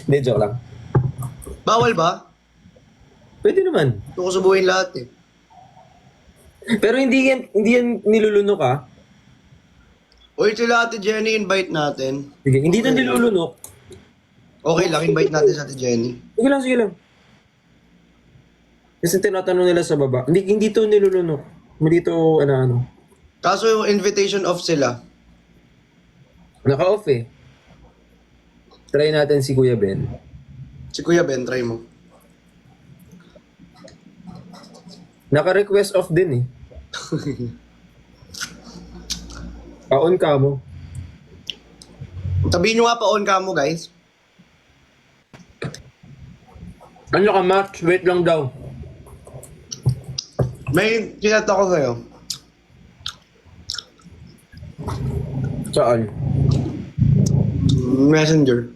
Hindi, joke lang. Bawal ba? Pwede naman. Gusto ko subuhin lahat eh. Pero hindi yan nilulunok ah. Uy, sila Ate Jenny, invite natin. Sige, hindi to nilulunok. Okay lang, invite natin sa Ate Jenny. Sige lang, sige lang. Kasi tinatanong nila sa baba. Hindi to nilulunok. Hindi to, ano. Kaso yung invitation off sila. Naka-off eh. Try natin si Kuya Ben. Si Kuya Ben, try mo. Naka-request off din eh. Pa-on ka mo. Sabihin nyo nga pa on ka mo, guys. Ano ka, Max? Wait lang daw. May kinat ako sa'yo. Saan? Messenger.